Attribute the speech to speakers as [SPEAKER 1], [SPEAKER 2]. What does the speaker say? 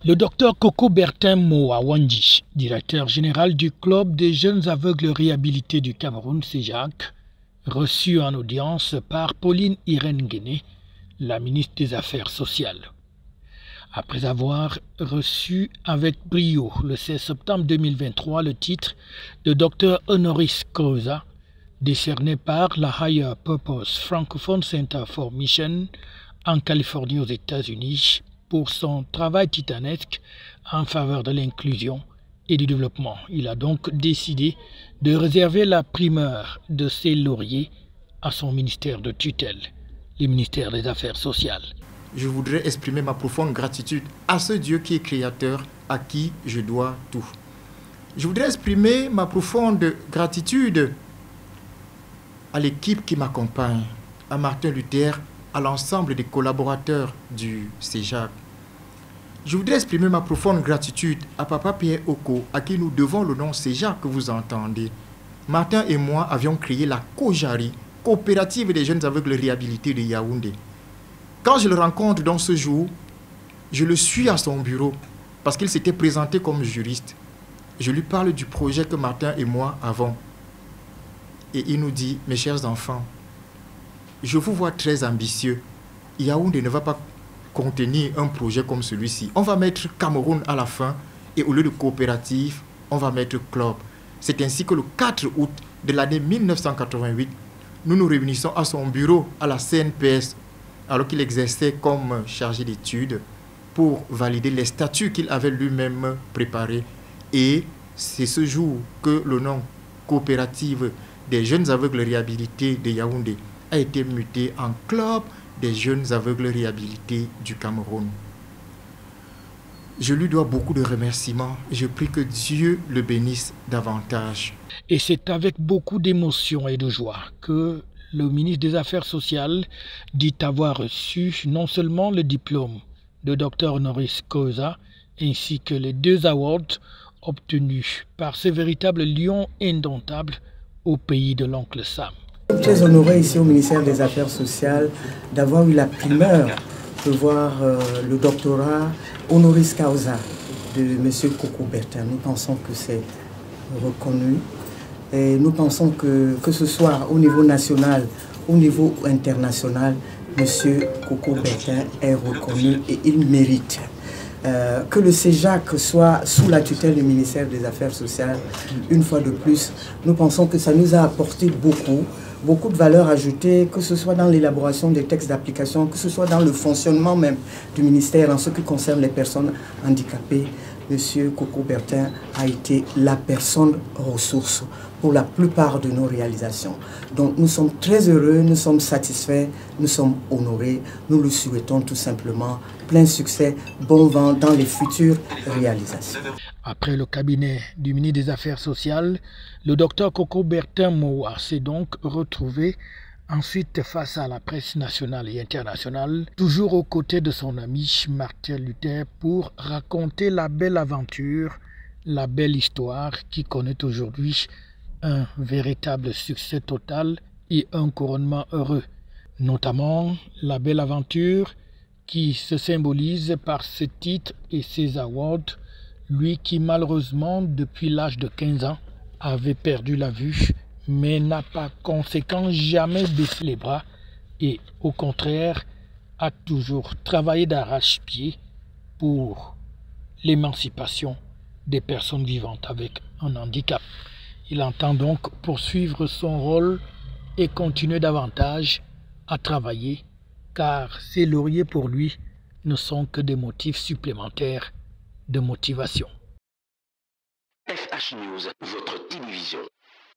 [SPEAKER 1] Le docteur Coco Bertin Moawandji, directeur général du Club des jeunes aveugles réhabilités du Cameroun, CEJAC, reçu en audience par Pauline Irène Guéné, la ministre des Affaires sociales. Après avoir reçu avec brio le 16 septembre 2023 le titre de docteur honoris causa, décerné par la Higher Purpose Francophone Center for Mission en Californie aux États-Unis pour son travail titanesque en faveur de l'inclusion et du développement. Il a donc décidé de réserver la primeur de ses lauriers à son ministère de tutelle, le ministère des Affaires sociales.
[SPEAKER 2] Je voudrais exprimer ma profonde gratitude à ce Dieu qui est créateur, à qui je dois tout. Je voudrais exprimer ma profonde gratitude à l'équipe qui m'accompagne, à Martin Luther, à l'ensemble des collaborateurs du CEJAC. Je voudrais exprimer ma profonde gratitude à Papa Pierre Oko, à qui nous devons le nom CEJAC que vous entendez. Martin et moi avions créé la COJARI, Coopérative des jeunes aveugles réhabilités de Yaoundé. Quand je le rencontre dans ce jour, je le suis à son bureau parce qu'il s'était présenté comme juriste. Je lui parle du projet que Martin et moi avons. Et il nous dit, mes chers enfants, je vous vois très ambitieux. Yaoundé ne va pas contenir un projet comme celui-ci. On va mettre Cameroun à la fin et au lieu de coopérative, on va mettre club. C'est ainsi que le 4 août de l'année 1988, nous nous réunissons à son bureau à la CNPS alors qu'il exerçait comme chargé d'études pour valider les statuts qu'il avait lui-même préparés. Et c'est ce jour que le nom Coopérative des jeunes aveugles réhabilités de Yaoundé a été muté en Club des jeunes aveugles réhabilités du Cameroun. Je lui dois beaucoup de remerciements. Je prie que Dieu le bénisse davantage.
[SPEAKER 1] Et c'est avec beaucoup d'émotion et de joie que le ministre des Affaires sociales dit avoir reçu non seulement le diplôme de docteur honoris causa, ainsi que les 2 awards obtenus par ce véritable lion indomptable au pays de l'oncle Sam.
[SPEAKER 3] Très honoré ici au ministère des Affaires sociales d'avoir eu la primeur de voir le doctorat honoris causa de M. Coco Bertin. Nous pensons que c'est reconnu et nous pensons que ce soit au niveau national, au niveau international, M. Coco Bertin est reconnu et il mérite. Que le CEJAC soit sous la tutelle du ministère des Affaires sociales, une fois de plus, nous pensons que ça nous a apporté beaucoup de valeur ajoutée, que ce soit dans l'élaboration des textes d'application, que ce soit dans le fonctionnement même du ministère en ce qui concerne les personnes handicapées. Monsieur Coco Bertin a été la personne ressource pour la plupart de nos réalisations. Donc nous sommes très heureux, nous sommes satisfaits, nous sommes honorés. Nous lui souhaitons tout simplement plein succès, bon vent dans les futures réalisations.
[SPEAKER 1] Après le cabinet du ministre des Affaires sociales, le docteur Coco Bertin Moa s'est donc retrouvé ensuite face à la presse nationale et internationale, toujours aux côtés de son ami Martin Luther pour raconter la belle aventure, la belle histoire qui connaît aujourd'hui un véritable succès total et un couronnement heureux. Notamment la belle aventure qui se symbolise par ce titre et ses awards, lui qui malheureusement depuis l'âge de 15 ans avait perdu la vue mais n'a par conséquent jamais baissé les bras et au contraire a toujours travaillé d'arrache-pied pour l'émancipation des personnes vivantes avec un handicap. Il entend donc poursuivre son rôle et continuer davantage à travailler car ces lauriers pour lui ne sont que des motifs supplémentaires de motivation.
[SPEAKER 4] FH News, votre télévision.